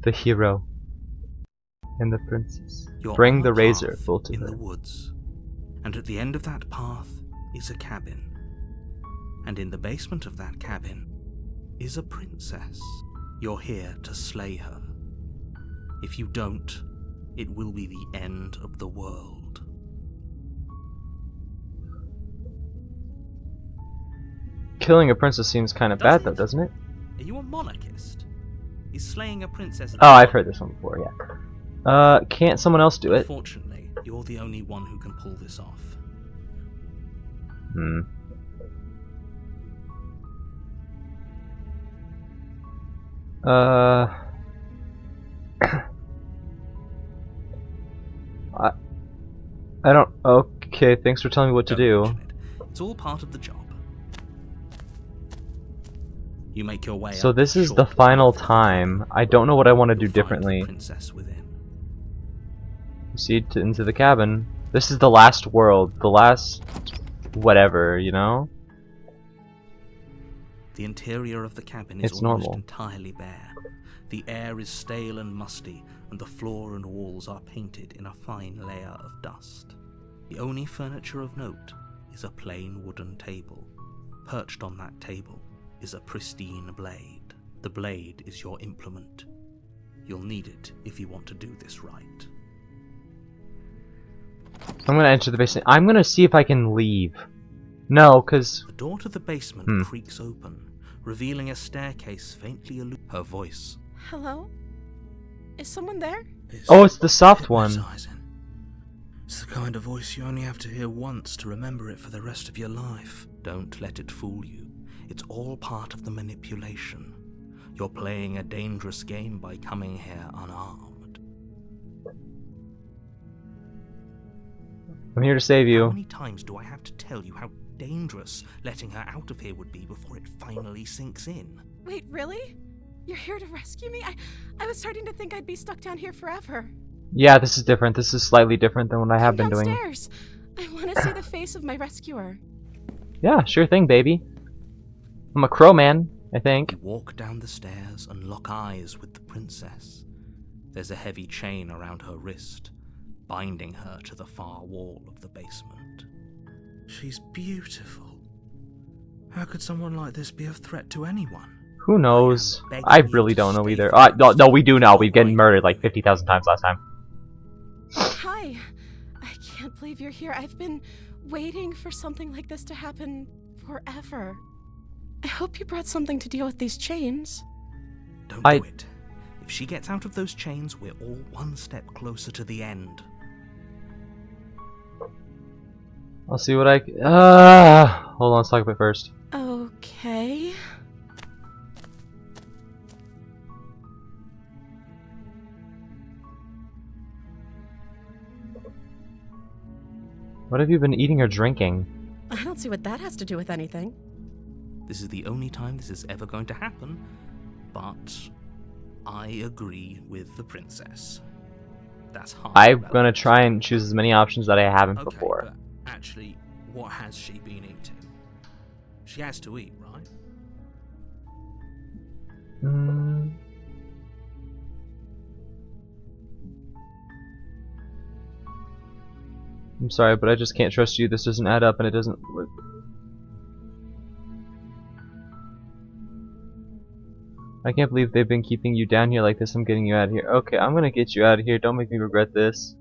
The hero and the princess. You're Bring on the a razor path full to in her. the woods, and at the end of that path is a cabin. And in the basement of that cabin is a princess. You're here to slay her. If you don't, it will be the end of the world. Killing a princess seems kind of bad though, doesn't it? Are you a monarchist? Is slaying a princess... Oh, I've heard this one before, yeah. Can't someone else do it? Unfortunately, you're the only one who can pull this off. Hmm. I don't... Okay, thanks for telling me what to Don't do. mention it. It's all part of the job. You make your way So up this is short the final path. time. I don't know what I want to do You'll find the differently. princess within. Proceed into the cabin. This is the last world. The last... whatever, you know? The interior of the cabin is It's almost normal. entirely bare. The air is stale and musty, and the floor and walls are painted in a fine layer of dust. The only furniture of note is a plain wooden table. Perched on that table is a pristine blade. The blade is your implement. You'll need it if you want to do this right. I'm gonna enter the basement. I'm gonna see if I can leave. No, cause... The door to the basement creaks open, revealing a staircase faintly illuminated. Her voice. Hello? Is someone there? Oh, it's the soft one. Hypnotizing. It's the kind of voice you only have to hear once to remember it for the rest of your life. Don't let it fool you. It's all part of the manipulation. You're playing a dangerous game by coming here unarmed. I'm here to save How you. many times do I have to tell you how dangerous letting her out of here would be before it finally sinks in? Wait, really? You're here to rescue me? I was starting to think I'd be stuck down here forever. Yeah, this is different. This is slightly different than what I have been doing. Downstairs. I want to see the face of my rescuer. Yeah, sure thing, baby. I'm a crow man, I think. You walk down the stairs and lock eyes with the princess. There's a heavy chain around her wrist, binding her to the far wall of the basement. She's beautiful. How could someone like this be a threat to anyone? Who knows? begging I you really to don't know stay either. for No, we do know. You're We've gotten going murdered like away. 50,000 times last time. Hi. I can't believe you're here. I've been waiting for something like this to happen forever. I hope you brought something to deal with these chains. Don't I- do it. If she gets out of those chains, we're all one step closer to the end. I'll see what I... hold on, let's talk about it first. Okay. What have you been eating or drinking? I don't see what that has to do with anything. This is the only time this is ever going to happen, but I agree with the princess. That's hard. I'm gonna try and choose as many options that I haven't Okay, before. but actually, what has she been eating? She has to eat, right? Hmm. I'm sorry, but I just can't trust you. This doesn't add up and it doesn't... I can't believe they've been keeping you down here like this. I'm getting you out of here. Okay, I'm gonna get you out of here. Don't make me regret this.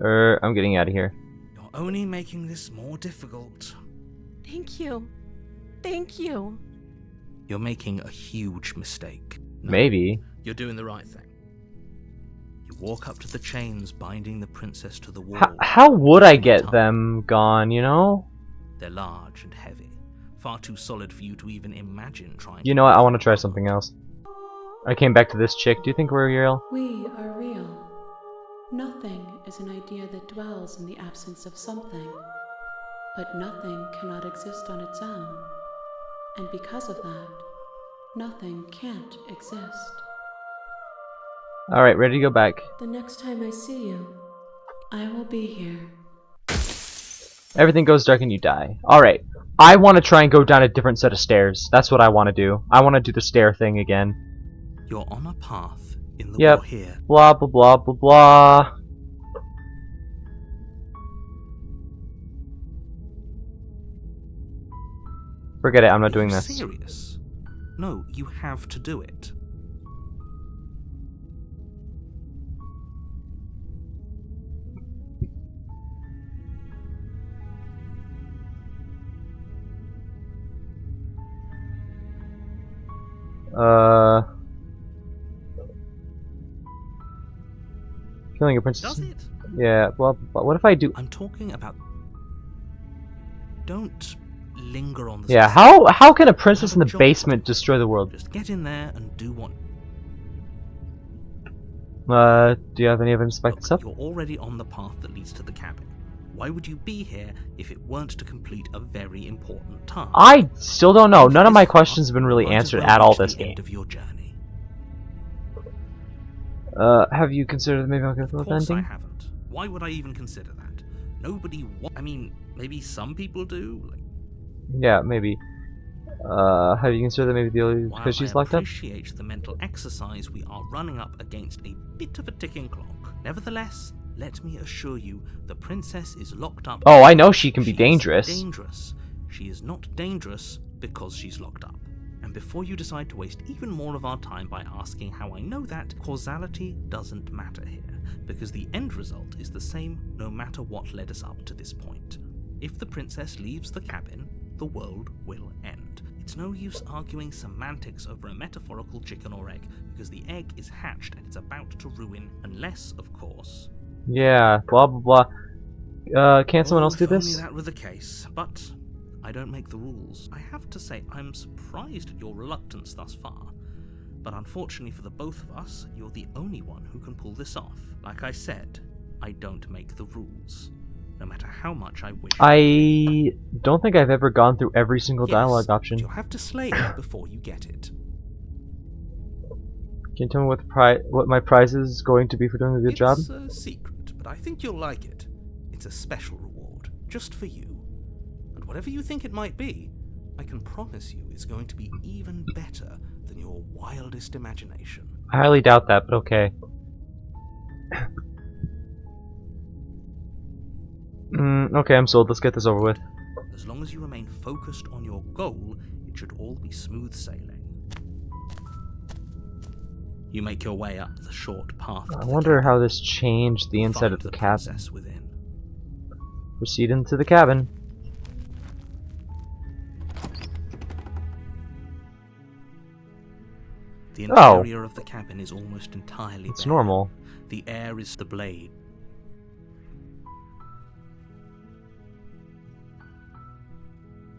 I'm getting you out of here. You're only making this more difficult. Thank you. Thank you. You're making a huge mistake. No, Maybe. You're doing the right thing. You walk up to the chains binding the princess to the wall. How would I one get time. them gone, you know? They're large and heavy, far too solid for you to even imagine trying You to know what? I want to try something else. I came back to this chick. Do you think we're real? We are real. Nothing is an idea that dwells in the absence of something. But nothing cannot exist on its own. And because of that, nothing can't exist. Alright, ready to go back. The next time I see you, I will be here. Everything goes dark and you die. Alright. I want to try and go down a different set of stairs. That's what I want to do. I want to do the stair thing again. You're on a path in the Yep. war here. Blah, blah, blah, blah, blah. Forget it, I'm not doing Are you this. serious? No, you have to do it. Killing a princess. Does it? Yeah, blah, blah, blah. What if I do... I'm talking about... Don't linger on the Yeah, specifics. how can a princess in have the a job. basement destroy the world? Just get in there and do what... Do you have any evidence to back Look, this up? you're already on the path that leads to the cabin. Why would you be here if it weren't to complete a very important task? I still don't know. None of my This far, questions have been really you might as answered well at all reach this the game. end of your journey. Have you considered maybe I'll go Of for the course I ending? haven't. Why would I even consider that? Nobody I mean, maybe some people do. Like, Yeah, maybe. Have you considered maybe the only while because she's I locked up? appreciate the mental exercise, we are running up against a bit of a ticking clock. Nevertheless, let me assure you, the princess is locked up. Oh, I know she can be She is dangerous. Dangerous. She is not dangerous because she's locked up. And before you decide to waste even more of our time by asking how I know that, causality doesn't matter here, because the end result is the same no matter what led us up to this point. If the princess leaves the cabin, the world will end. It's no use arguing semantics over a metaphorical chicken or egg, because the egg is hatched and it's about to ruin, unless, of course... Yeah, blah blah blah. Can't someone else do If only this? that were the case, but I don't make the rules. I have to say, I'm surprised at your reluctance thus far. But unfortunately for the both of us, you're the only one who can pull this off. Like I said, I don't make the rules. No matter how much I wish. I don't think I've ever gone through every single Yes, dialogue but option. you'll have to slay her before you get it. Can you tell me what my prize is going to be for doing a good job? It's a secret, but I think you'll like it. It's a special reward, just for you. And whatever you think it might be, I can promise you it's going to be even better than your wildest imagination. I highly doubt that, but okay. Okay, I'm sold. Let's get this over with. As long as you remain focused on your goal, it should all be smooth sailing. You make your way up the short path. I wonder how this changed the inside of the cabin. Princess within. Proceed into the cabin. The Oh. interior of the cabin is almost entirely It's bare. normal. The air is the blade.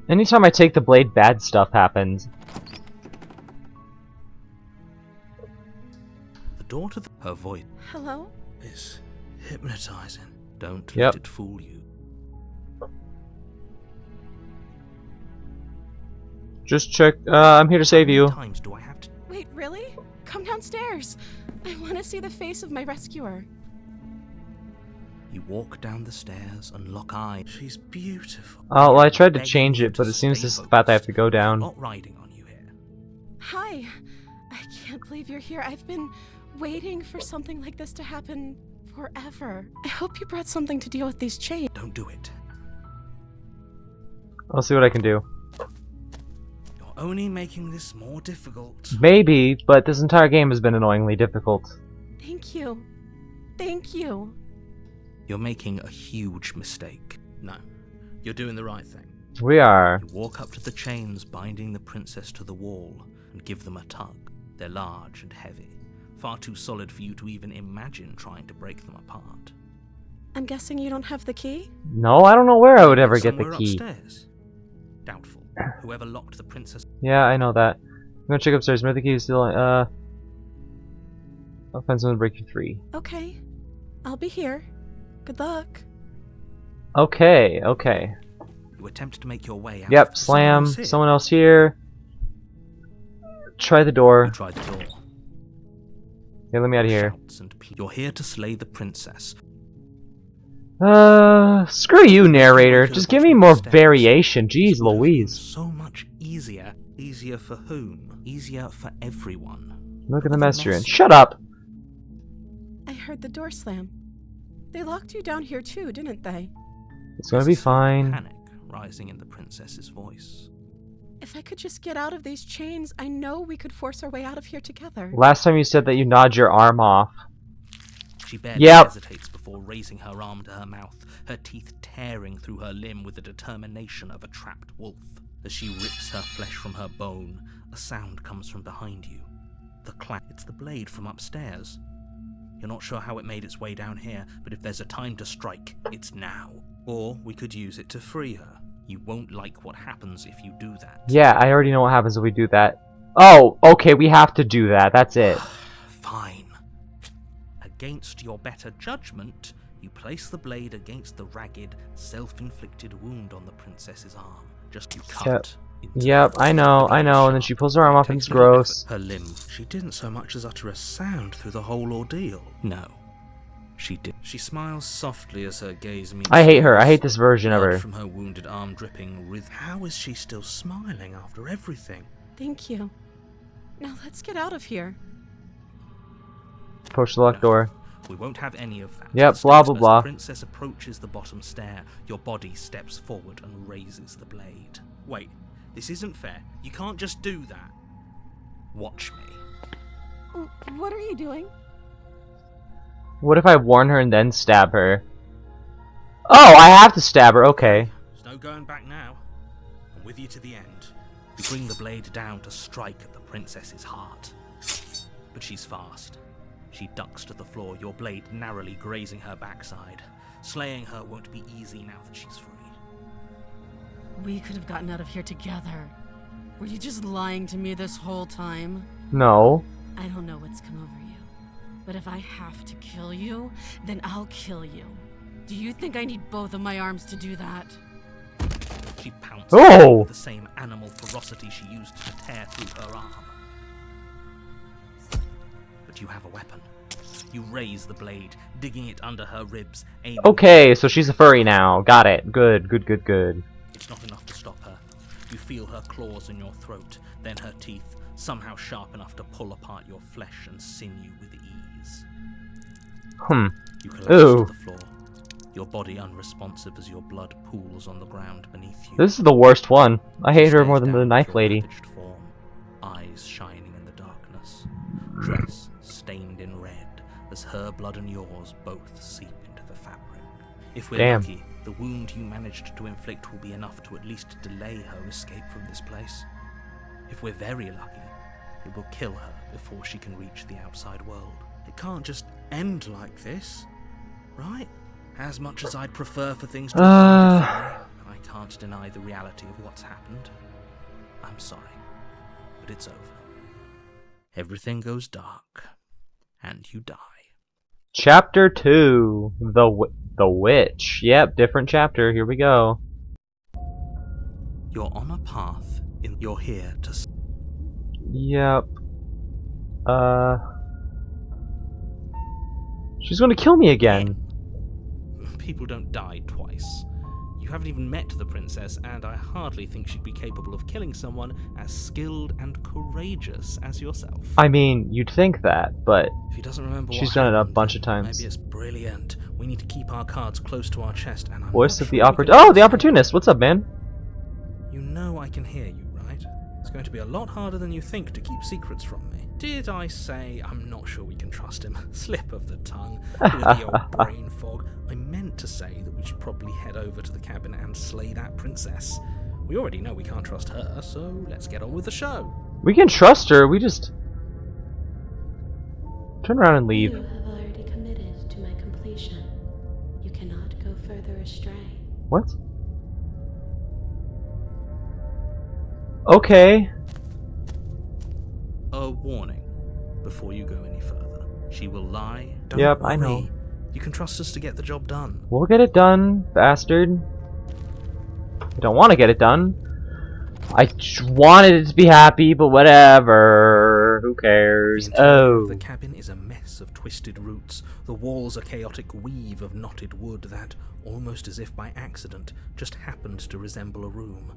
Anytime I take the blade, bad stuff happens. The door to her voice Hello? is hypnotizing. Don't Yep. let it fool you. Just check. I'm here to save How you. many times do I have to? Wait, really? Come downstairs. I want to see the face of my rescuer. You walk down the stairs and lock eyes. She's beautiful. Oh, well, I tried to Begging change you it, but to it seems stay this is the path I have to go focused. down. Not riding on you here. Hi. I can't believe you're here. I've been waiting for something like this to happen forever. I hope you brought something to deal with these chains. Don't do it. I'll see what I can do. You're only making this more difficult. Maybe, but this entire game has been annoyingly difficult. Thank you. Thank you. You're making a huge mistake. No, you're doing the right thing. We are. You walk up to the chains binding the princess to the wall and give them a tug. They're large and heavy, far too solid for you to even imagine trying to break them apart. I'm guessing you don't have the key? No, I don't know where I would ever get the Somewhere key. upstairs. Doubtful. Whoever locked the princess. Yeah, I know that. I'm gonna check upstairs. Maybe the key is still. I'll find someone to break you 3. Okay. I'll be here. Good luck. Okay, okay. You attempt to make your way out. Yep, Someone slam. else here. Someone else here. Try the You door. tried the door. Okay, let me out of here. Shouts and you're here to slay the princess. Screw you, narrator. To the Just give me bottom more of the stairs. variation. Jeez This would have been Louise. So much easier. Easier for whom? Easier for everyone. Look at the mess you're in. Shut up! I heard the door slam. They locked you down here too, didn't they? It's gonna be There's a slight fine. Panic rising in the princess's voice. If I could just get out of these chains, I know we could force our way out of here together. Last time you said that you nod your arm off. She barely Yep. hesitates before raising her arm to her mouth, her teeth tearing through her limb with the determination of a trapped wolf. As she rips her flesh from her bone, a sound comes from behind you. The clack. It's the blade from upstairs. You're not sure how it made its way down here, but if there's a time to strike, it's now. Or we could use it to free her. You won't like what happens if you do that. Yeah, I already know what happens if we do that. Oh, okay, we have to do that. That's it. Fine. Against your better judgment, you place the blade against the ragged, self-inflicted wound on the princess's arm. Just you cut. into Yep, the I know. And then she pulls her arm off and Takes it's little gross. effort. Her limb. She didn't so much as utter a sound through the whole ordeal. No, she did. She smiles softly as her gaze meets I hate her. I yours. hate this version of Blood her. from her wounded arm dripping with. How is she still smiling after everything? Thank you. Now let's get out of here. Push the locked door. We won't have any of that. Yep, Instead, blah, blah, as blah. the princess approaches the bottom stair, your body steps forward and raises the blade. Wait, this isn't fair. You can't just do that. Watch me. What are you doing? What if I warn her and then stab her? Oh, I have to stab her. Okay. There's no going back now. I'm with you to the end. You bring the blade down to strike at the princess's heart. But she's fast. She ducks to the floor, your blade narrowly grazing her backside. Slaying her won't be easy now that she's free. We could have gotten out of here together. Were you just lying to me this whole time? No. I don't know what's come over you, but if I have to kill you, then I'll kill you. Do you think I need both of my arms to do that? She pounces Oh! with the same animal ferocity she used to tear through her arm. But you have a weapon. You raise the blade, digging it under her ribs, aiming. Okay, so she's a furry now. Got it. Good, good, good, good. It's not enough to stop her. You feel her claws in your throat, then her teeth, somehow sharp enough to pull apart your flesh and sinew with ease. You collapse Ooh. to the floor, your body unresponsive as your blood pools on the ground beneath you. This is the worst one. I hate her Stares more than the down at knife your lady. ravaged form, eyes shining in the darkness, dress stained in red as her blood and yours both seep into the fabric. If we're Damn. lucky, the wound you managed to inflict will be enough to at least delay her escape from this place. If we're very lucky, it will kill her before she can reach the outside world. It can't just end like this, right? As much as I'd prefer for things to end differently, I can't deny the reality of what's happened. I'm sorry, but it's over. Everything goes dark, and you die. Chapter 2. The Witch. Yep, different chapter. Here we go. You're on a path, you're here to... Yep. She's gonna kill me again. People don't die twice. You haven't even met the princess, and I hardly think she'd be capable of killing someone as skilled and courageous as yourself. I mean, you'd think that, but If he doesn't remember she's what done it a happened, bunch of then times. Maybe it's brilliant. We need to keep our cards close to our chest, and I'm Voice not of the sure we can Oh, the do so. Opportunist. What's up, man? You know I can hear you, right? It's going to be a lot harder than you think to keep secrets from me. Did I say I'm not sure we can trust him? Slip of the tongue. Bit of the old brain fog. I meant to say that we should probably head over to the cabin and slay that princess. We already know we can't trust her, so let's get on with the show. We can trust her. We just turn around and leave. You have already committed to my completion. You cannot go further astray. What? Okay. A warning before you go any further. She will lie. Don't Yep, worry. I know. You can trust us to get the job done. We'll get it done, bastard. I don't want to get it done. I wanted it to be happy, but whatever. Who cares? The interior Oh. of the cabin is a mess of twisted roots. The walls a chaotic weave of knotted wood that, almost as if by accident, just happened to resemble a room.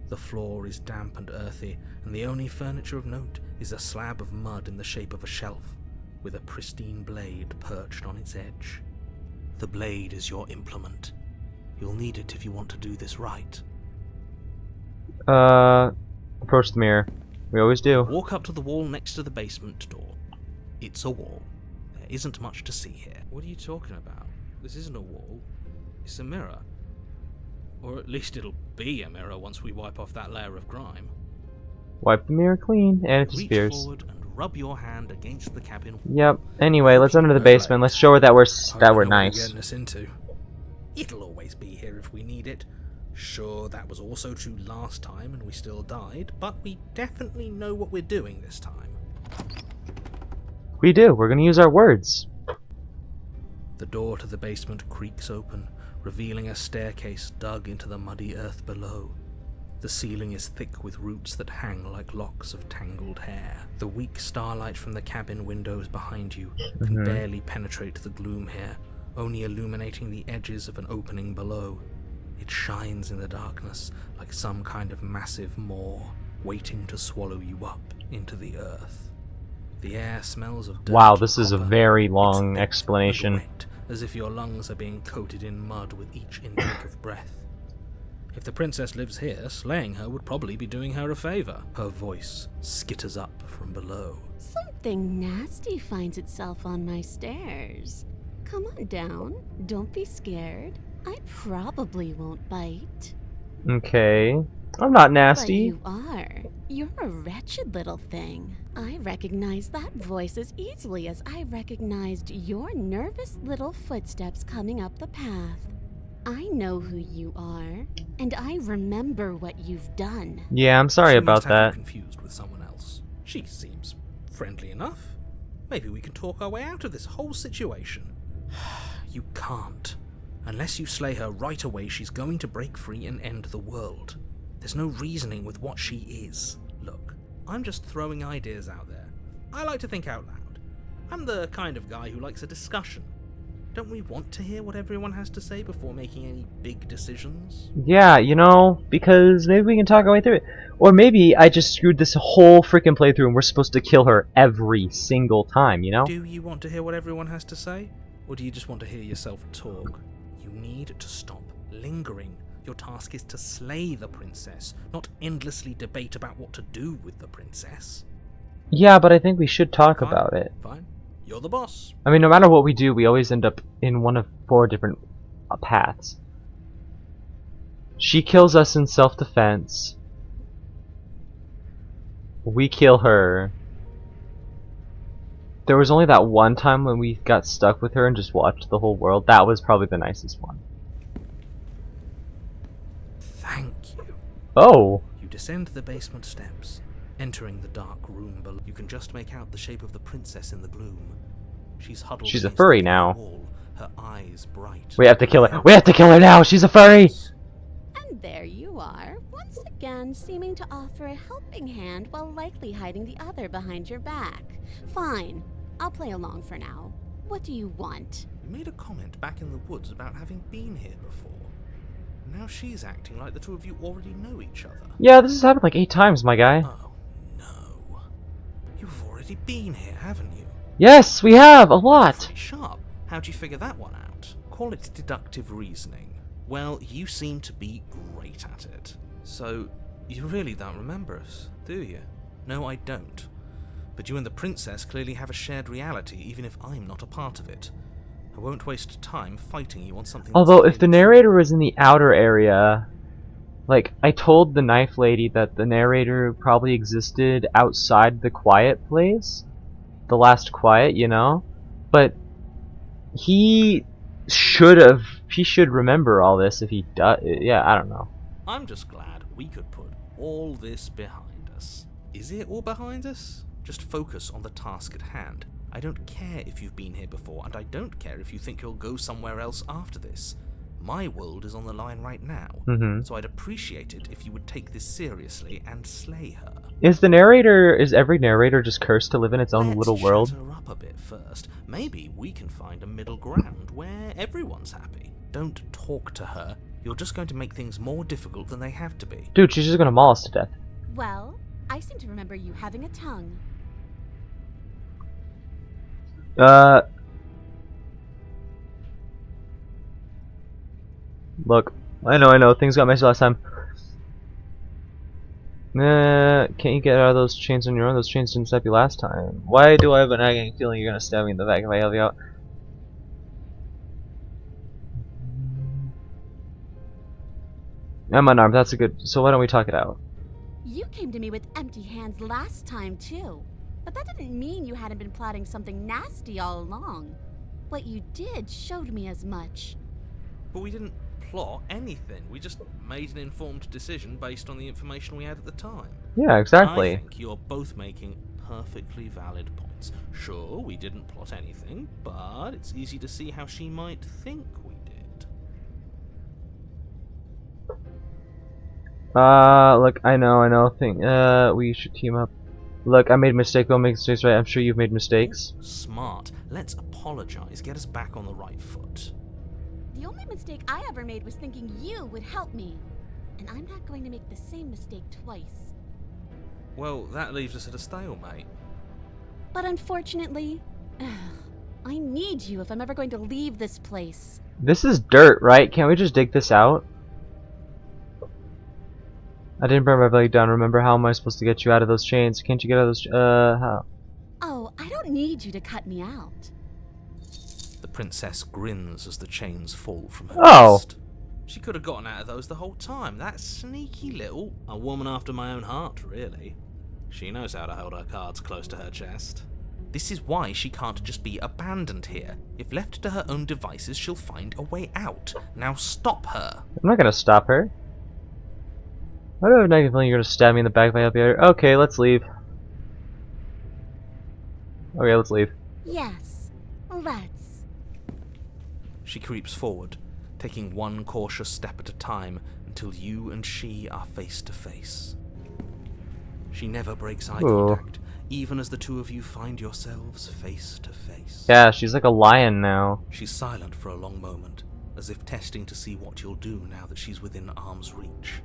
The floor is damp and earthy, and the only furniture of note is a slab of mud in the shape of a shelf, with a pristine blade perched on its edge. The blade is your implement. You'll need it if you want to do this right. Approach the mirror. We always do. Walk up to the wall next to the basement door. It's a wall. There isn't much to see here. What are you talking about? This isn't a wall. It's a mirror. Or at least it'll be a mirror once we wipe off that layer of grime. Wipe the mirror clean, and it Reach disappears. forward and rub your hand against the cabin wall. Yep. Anyway, let's enter the basement. Let's show her that we're nice. Getting us into. It'll always be here if we need it. Sure, that was also true last time and we still died, but we definitely know what we're doing this time. We do. We're gonna use our words. The door to the basement creaks open, revealing a staircase dug into the muddy earth below. The ceiling is thick with roots that hang like locks of tangled hair. The weak starlight from the cabin windows behind you can barely penetrate the gloom here, only illuminating the edges of an opening below. It shines in the darkness like some kind of massive maw, waiting to swallow you up into the earth. The air smells of dirt. Wow, this is a copper. very It's long thick explanation. and wet, as if your lungs are being coated in mud with each intake of breath. If the princess lives here, slaying her would probably be doing her a favor. Her voice skitters up from below. Something nasty finds itself on my stairs. Come on down. Don't be scared. I probably won't bite. Okay. I'm not But nasty. you are. You're a wretched little thing. I recognize that voice as easily as I recognized your nervous little footsteps coming up the path. I know who you are, and I remember what you've done. Yeah, I'm sorry She about must have you that. confused with someone else. She seems friendly enough. Maybe we can talk our way out of this whole situation. You can't. Unless you slay her right away, she's going to break free and end the world. There's no reasoning with what she is. Look, I'm just throwing ideas out there. I like to think out loud. I'm the kind of guy who likes a discussion. Don't we want to hear what everyone has to say before making any big decisions? Yeah, you know, because maybe we can talk our way through it. Or maybe I just screwed this whole freaking playthrough and we're supposed to kill her every single time, you know? Do you want to hear what everyone has to say? Or do you just want to hear yourself talk? You need to stop lingering. Your task is to slay the princess, not endlessly debate about what to do with the princess. Yeah, but I think we should talk Fine, about it. Fine. You're the boss. I mean, no matter what we do, we always end up in one of 4 different paths. She kills us in self-defense. We kill her. There was only that one time when we got stuck with her and just watched the whole world. That was probably the nicest one. Thank you. Oh! You descend the basement steps, entering the dark room below. You can just make out the shape of the princess in the gloom. She's huddled. She's a against furry the now. wall, her eyes bright. We have to kill her. We have to kill her now! She's a furry! And there you are, once again seeming to offer a helping hand while likely hiding the other behind your back. Fine, I'll play along for now. What do you want? You made a comment back in the woods about having been here before. Now she's acting like the two of you already know each other. Yeah, this has happened like 8 times, my guy. Oh, no. You've already been here, haven't you? Yes, we have! A lot! Pretty sharp. How'd you figure that one out? Call it deductive reasoning. Well, you seem to be great at it. So, you really don't remember us, do you? No, I don't. But you and the princess clearly have a shared reality, even if I'm not a part of it. I won't waste time fighting you on something. Although, if the narrator was in the outer area, like, I told the knife lady that the narrator probably existed outside the quiet place. The last quiet, you know? But he should remember all this if he does. Yeah, I don't know. I'm just glad we could put all this behind us. Is it all behind us? Just focus on the task at hand. I don't care if you've been here before, and I don't care if you think you'll go somewhere else after this. My world is on the line right now, so I'd appreciate it if you would take this seriously and slay her. Is every narrator just cursed to live in its own little world? Let's shut her up a bit first. Maybe we can find a middle ground where everyone's happy. Don't talk to her. You're just going to make things more difficult than they have to be. Dude, she's just gonna maul us to death. Well, I seem to remember you having a tongue. Look. I know, things got messy last time. Can't you get out of those chains on your own? Those chains didn't stab you last time. Why do I have an nagging feeling you're gonna stab me in the back if I help you out? I'm unarmed, that's a good... So why don't we talk it out? You came to me with empty hands last time, too. But that didn't mean you hadn't been plotting something nasty all along. What you did showed me as much. But we didn't plot anything. We just made an informed decision based on the information we had at the time. Yeah, exactly. I think you're both making perfectly valid points. Sure, we didn't plot anything, but it's easy to see how she might think we did. Look, I know, we should team up. Look, I made a mistake, don't make mistakes, right? I'm sure you've made mistakes. Smart. Let's apologize, get us back on the right foot. The only mistake I ever made was thinking you would help me. And I'm not going to make the same mistake twice. Well, that leaves us at a stalemate. But unfortunately, I need you if I'm ever going to leave this place. This is dirt, right? Can't we just dig this out? I didn't burn my leg down. Remember, how am I supposed to get you out of those chains? Can't you get out of those... how? Oh, I don't need you to cut me out. The princess grins as the chains fall from her Oh. wrist. She could have gotten out of those the whole time. That sneaky little... A woman after my own heart, really. She knows how to hold her cards close to her chest. This is why she can't just be abandoned here. If left to her own devices, she'll find a way out. Now stop her. I'm not gonna stop her. Why do I have a nagging feeling you're gonna stab me in the back if I help you out? Okay, let's leave. Okay, let's leave. Yes, let's. She creeps forward, taking one cautious step at a time until you and she are face to face. She never breaks eye Ooh. contact, even as the two of you find yourselves face to face. Yeah, she's like a lion now. She's silent for a long moment, as if testing to see what you'll do now that she's within arm's reach.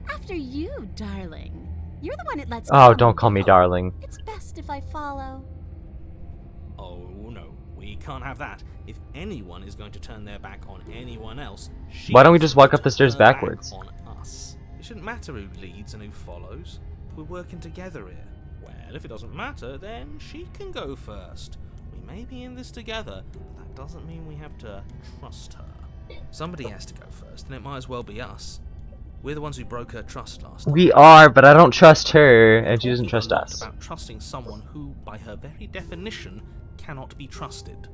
After you, darling. You're the one it lets Oh, come don't and call me go. darling. It's best if I follow. Oh no, we can't have that. If anyone is going to turn their back on anyone else, Why don't we she's just walk going up the to stairs turn her back backwards? on us. It shouldn't matter who leads and who follows. We're working together here. Well, if it doesn't matter, then she can go first. We may be in this together, but that doesn't mean we have to trust her. Somebody has to go first, and it might as well be us. We're the ones who broke her trust last time. We are, but I don't trust her, and she doesn't Talking trust a lot us. about trusting someone who, by her very definition, cannot be trusted.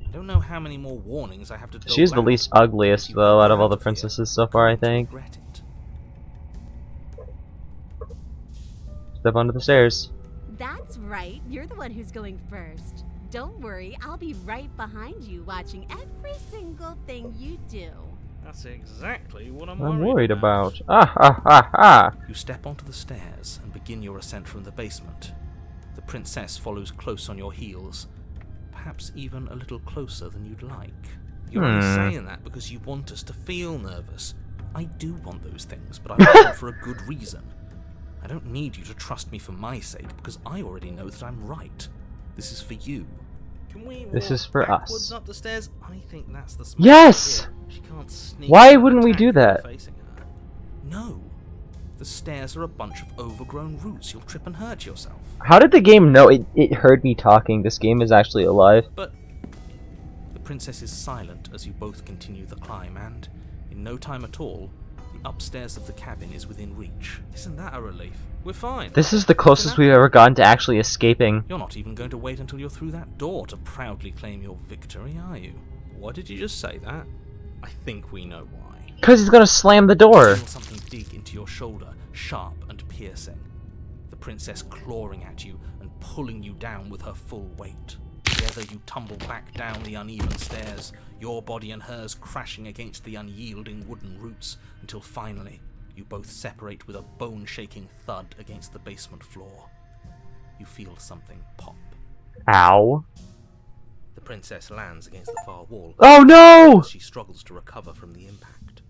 I don't know how many more warnings I have to dole She's the out. least ugliest, You though, come out of all the here, princesses so far, I you're going to think. regret it. Step onto the stairs. That's right. You're the one who's going first. Don't worry, I'll be right behind you watching every single thing you do. That's exactly what I'm worried about. Ah. You step onto the stairs and begin your ascent from the basement. The princess follows close on your heels, perhaps even a little closer than you'd like. You're only saying that because you want us to feel nervous. I do want those things, but I want them for a good reason. I don't need you to trust me for my sake, because I already know that I'm right. This is for you. Can we This walk is for backwards us. up the stairs? I think that's the smart Yes! idea. She can't sneak Why in and wouldn't we attack do if you're that? facing her. No. The stairs are a bunch of overgrown roots. You'll trip and hurt yourself. How did the game know it heard me talking? This game is actually alive. But the princess is silent as you both continue the climb, and in no time at all, the upstairs of the cabin is within reach. Isn't that a relief? We're fine. This is the closest we've ever gotten to actually escaping. You're not even going to wait until you're through that door to proudly claim your victory, are you? What did you just say that? I think we know why. Because he's gonna slam the You door. feel something dig into your shoulder, sharp and piercing. The princess clawing at you and pulling you down with her full weight. Together you tumble back down the uneven stairs, your body and hers crashing against the unyielding wooden roots, until finally you both separate with a bone-shaking thud against the basement floor. You feel something pop. Ow. The princess lands against the far wall. Oh no! She struggles to recover from the impact.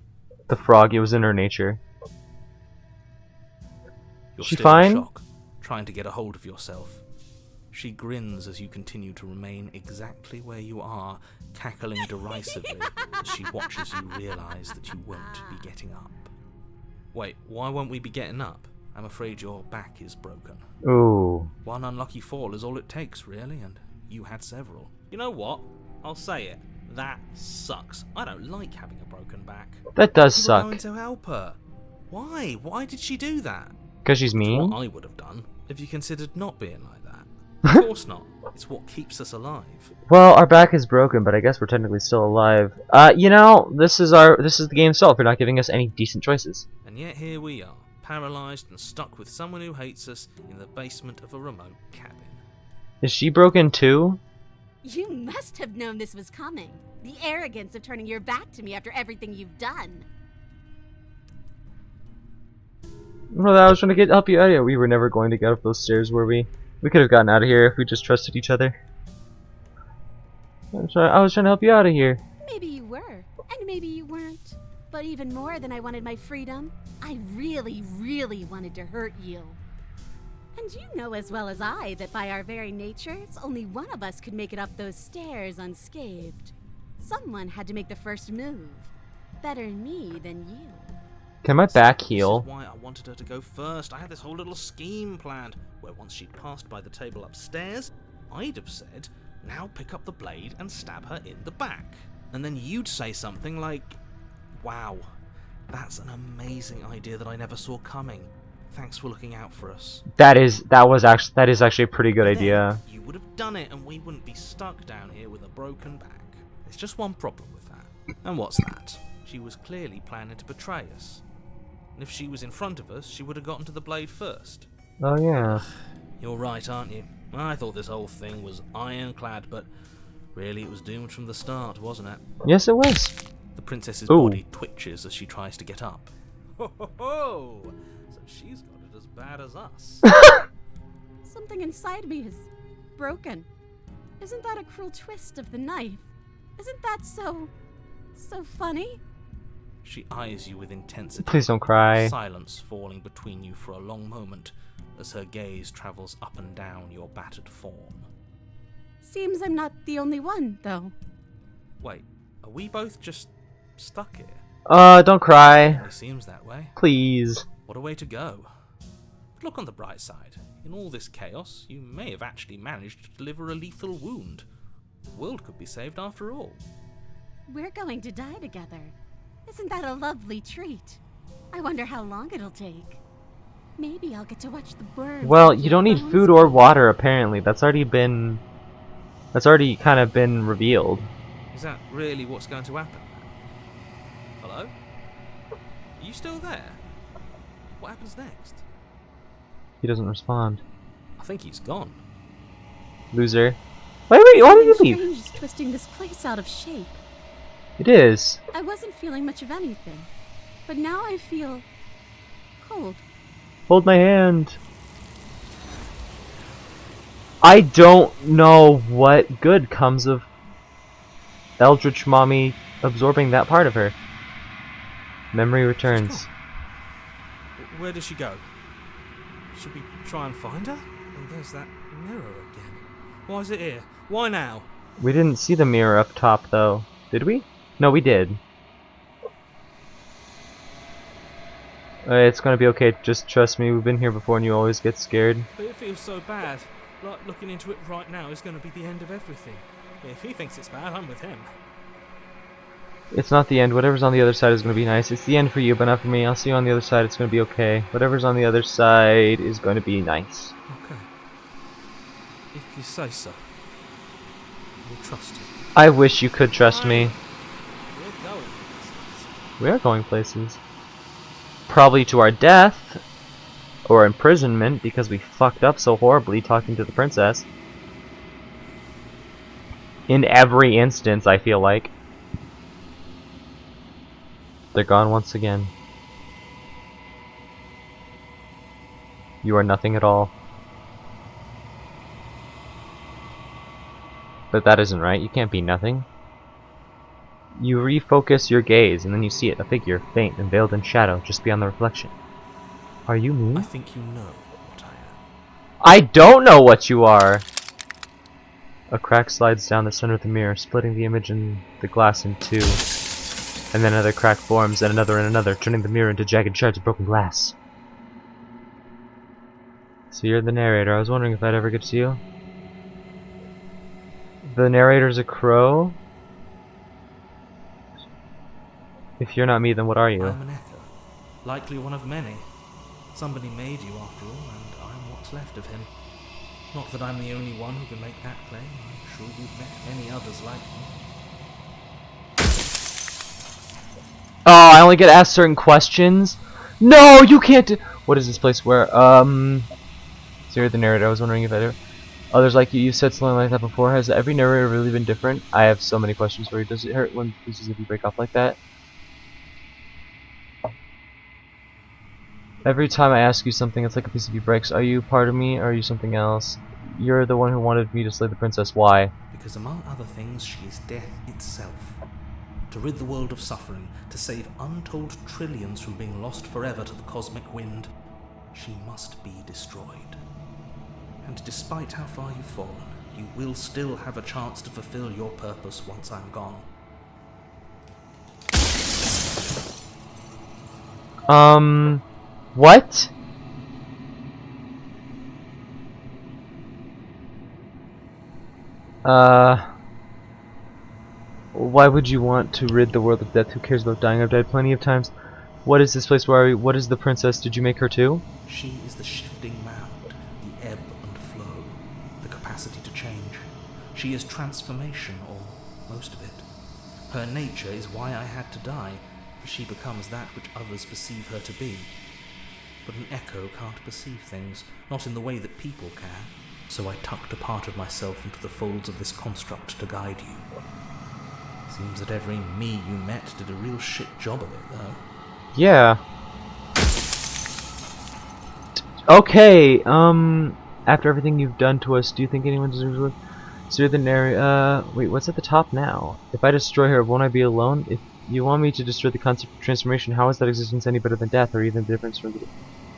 The frog, it was in her nature. You're She still fine? in shock, trying to get a hold of yourself. She grins as you continue to remain exactly where you are, cackling derisively as she watches you realise that you won't be getting up. Wait, why won't we be getting up? I'm afraid your back is broken. Ooh. One unlucky fall is all it takes, really, and you had several. You know what? I'll say it. That sucks. I don't like having a broken back. That does You were suck. going to help her. Why? Why did she do that? Because she's It's mean? what I would have done if you considered not being like that. Of course not. It's what keeps us alive. Well, our back is broken, but I guess we're technically still alive. You know, this is the game's fault for not giving us any decent choices. And yet here we are, paralysed and stuck with someone who hates us in the basement of a remote cabin. Is she broken too? You must have known this was coming. The arrogance of turning your back to me after everything you've done. Well, I was trying to help you out here. We were never going to get up those stairs, were we? We could have gotten out of here if we just trusted each other. I was trying to help you out of here. Maybe you were, and maybe you weren't. But even more than I wanted my freedom, I really, really wanted to hurt you. And you know as well as I that by our very natures, only one of us could make it up those stairs unscathed. Someone had to make the first move. Better me than you. Can my back This heal? is why I wanted her to go first. I had this whole little scheme planned, where once she'd passed by the table upstairs, I'd have said, now pick up the blade and stab her in the back. And then you'd say something like, wow, that's an amazing idea that I never saw coming. Thanks for looking out for us. That is actually a pretty good And then idea. you would have done it and we wouldn't be stuck down here with a broken back. There's just one problem with that. And what's that? She was clearly planning to betray us. And if she was in front of us, she would have gotten to the blade first. Oh yeah. You're right, aren't you? I thought this whole thing was ironclad, but really it was doomed from the start, wasn't it? Yes, it was. The princess's Ooh. body twitches as she tries to get up. Ho ho ho! So she's got it as bad as us. Something inside me is broken. Isn't that a cruel twist of the knife? Isn't that so funny? She eyes you with intensity. Please don't cry. Silence falling between you for a long moment as her gaze travels up and down your battered form. Seems I'm not the only one, though. Wait, are we both just stuck here? Don't cry. It seems that way. Please. What a way to go. But look on the bright side. In all this chaos, you may have actually managed to deliver a lethal wound. The world could be saved after all. We're going to die together. Isn't that a lovely treat? I wonder how long it'll take. Maybe I'll get to watch the birds. Well, eat you your don't need bones food or again. water apparently. That's already kind of been revealed. Is that really what's going to happen? Hello? Are you still there? What happens next? He doesn't respond. I think he's gone. Loser. Wait, why did you Something leave? strange is twisting this place out of shape. It is. I wasn't feeling much of anything, but now I feel cold. Hold my hand. I don't know what good comes of Eldritch Mommy absorbing that part of her. Memory returns. Where does she go? Should we try and find her? And there's that mirror again. Why is it here? Why now? We didn't see the mirror up top though. Did we? No, we did. It's gonna be okay, just trust me, we've been here before and you always get scared. But it feels so bad. Like looking into it right now is going to be the end of everything. If he thinks it's bad, I'm with him. It's not the end, whatever's on the other side is gonna be nice. It's the end for you, but not for me. I'll see you on the other side, it's gonna be okay. Whatever's on the other side is gonna be nice. Okay. If you say so. We'll trust you. I wish you could trust me. We're going places. We are going places. Probably to our death. Or imprisonment, because we fucked up so horribly talking to the princess. In every instance, I feel like. They're gone once again. You are nothing at all. But that isn't right. You can't be nothing. You refocus your gaze, and then you see it, a figure, faint and veiled in shadow, just beyond the reflection. Are you me? I think you know what I am. I don't know what you are! A crack slides down the center of the mirror, splitting the image and the glass in two. And then another crack forms, and another, turning the mirror into jagged shards of broken glass. So you're the narrator. I was wondering if I'd ever get to you. The narrator's a crow? If you're not me, then what are you? I'm an echo, likely one of many. Somebody made you after all, and I'm what's left of him. Not that I'm the only one who can make that claim. I'm sure you've met many others like me. Oh, I only get asked certain questions? No, you can't do— What is this place where, So you're the narrator. I was wondering if others like you said something like that before. Has every narrator really been different? I have so many questions for you. Does it hurt when pieces of you break off like that? Every time I ask you something, it's like a piece of you breaks. Are you part of me, or are you something else? You're the one who wanted me to slay the princess. Why? Because among other things, she is death itself. To rid the world of suffering, to save untold trillions from being lost forever to the cosmic wind, she must be destroyed. And despite how far you've fallen, you will still have a chance to fulfill your purpose once I'm gone. What? Why would you want to rid the world of death? Who cares about dying? I've died plenty of times. What is this place? Where are we? What is the princess? Did you make her too? She is the shifting mound, the ebb and flow, the capacity to change. She is transformation, or most of it. Her nature is why I had to die, for she becomes that which others perceive her to be. But an echo can't perceive things, not in the way that people can. So I tucked a part of myself into the folds of this construct to guide you. Seems that every me you met did a real shit job of it, though. Yeah. Okay, after everything you've done to us, do you think anyone deserves to live? So you're the narrator. Wait, what's at the top now? If I destroy her, won't I be alone? If you want me to destroy the concept of transformation, how is that existence any better than death, or even the difference from the—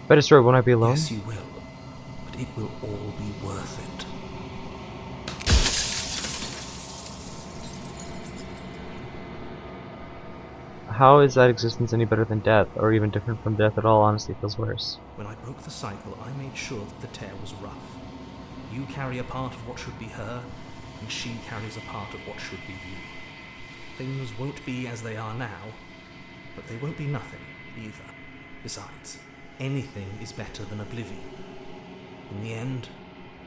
If I destroy her, won't I be alone? Yes, you will. But it will all be worth it. How is that existence any better than death, or even different from death at all? Honestly, it feels worse. When I broke the cycle, I made sure that the tear was rough. You carry a part of what should be her, and she carries a part of what should be you. Things won't be as they are now, but they won't be nothing either. Besides, anything is better than oblivion. In the end,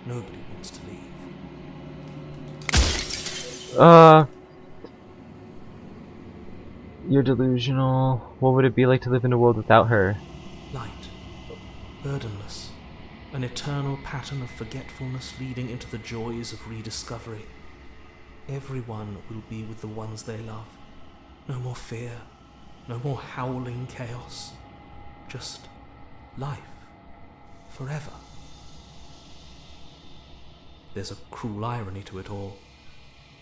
nobody wants to leave. You're delusional. What would it be like to live in a world without her? Light, burdenless, an eternal pattern of forgetfulness leading into the joys of rediscovery. Everyone will be with the ones they love. No more fear, no more howling chaos. Just life, forever. There's a cruel irony to it all.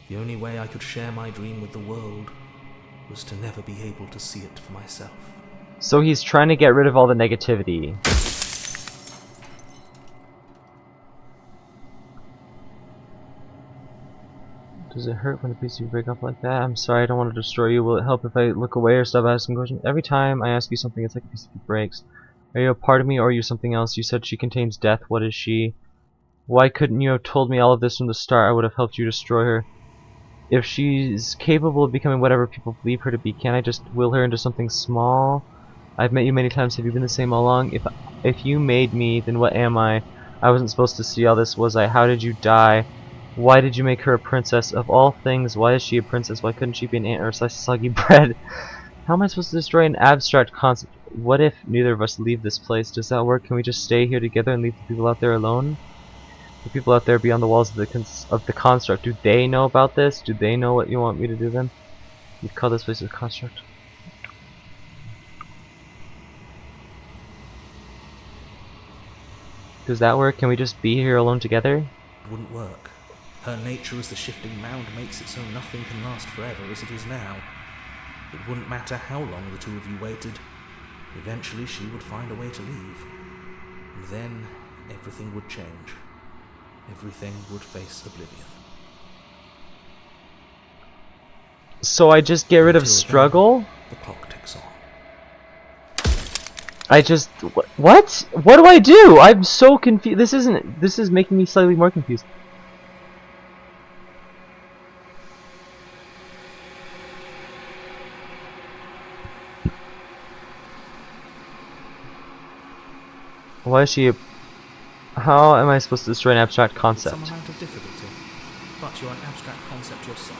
The only way I could share my dream with the world was to never be able to see it for myself. So he's trying to get rid of all the negativity. Does it hurt when a piece of you break off like that? I'm sorry, I don't want to destroy you. Will it help if I look away or stop asking questions? Every time I ask you something, it's like a piece of you breaks. Are you a part of me, or are you something else? You said she contains death. What is she? Why couldn't you have told me all of this from the start? I would have helped you destroy her. If she's capable of becoming whatever people believe her to be, can't I just will her into something small? I've met you many times. Have you been the same all along? If you made me, then what am I? I wasn't supposed to see all this, was I? How did you die? Why did you make her a princess? Of all things, why is she a princess? Why couldn't she be an ant or a slice of soggy bread? How am I supposed to destroy an abstract concept? What if neither of us leave this place? Does that work? Can we just stay here together and leave the people out there alone? The people out there beyond the walls of the construct, do they know about this? Do they know what you want me to do then? You'd call this place a construct. Does that work? Can we just be here alone together? It wouldn't work. Her nature as the shifting mound makes it so nothing can last forever as it is now. It wouldn't matter how long the two of you waited. Eventually she would find a way to leave. And then everything would change. Everything would face oblivion. So I just get rid of Until then, struggle? the clock ticks on. I just... What? What do I do? I'm so confused. This is making me slightly more confused. Why is she... How am I supposed to destroy an abstract With concept? some amount of difficulty, but you're an abstract concept yourself.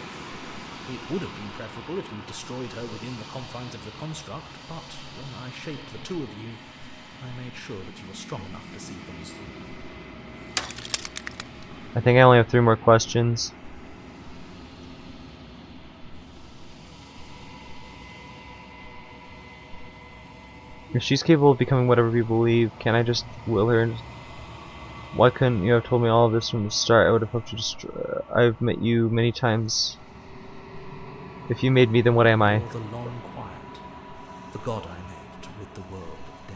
It would have been preferable if you destroyed her within the confines of the construct, but when I shaped the two of you, I made sure that you were strong enough to see things through. I think I only have 3 more questions. If she's capable of becoming whatever we believe, can I just will her? Why couldn't you have told me all of this from the start? I would have hoped to destroy. I've met you many times. If you made me, then what am I? You're the long quiet, the god I made to rid the world of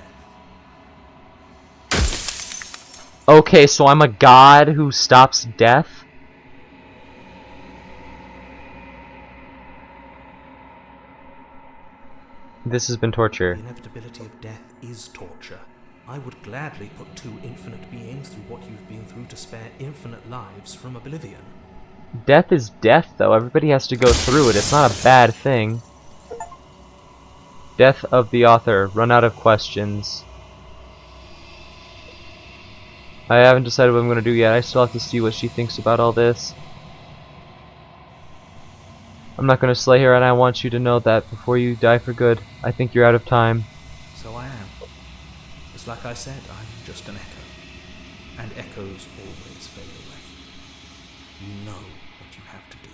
death. Okay, so I'm a god who stops death? This has been torture. The inevitability of death is torture. I would gladly put 2 infinite beings through what you've been through to spare infinite lives from oblivion. Death is death, though. Everybody has to go through it. It's not a bad thing. Death of the author. Run out of questions. I haven't decided what I'm going to do yet. I still have to see what she thinks about all this. I'm not going to slay her, and I want you to know that before you die for good. I think you're out of time. So I am. Just like I said, I'm just an echo. And echoes always fade away. You know what you have to do.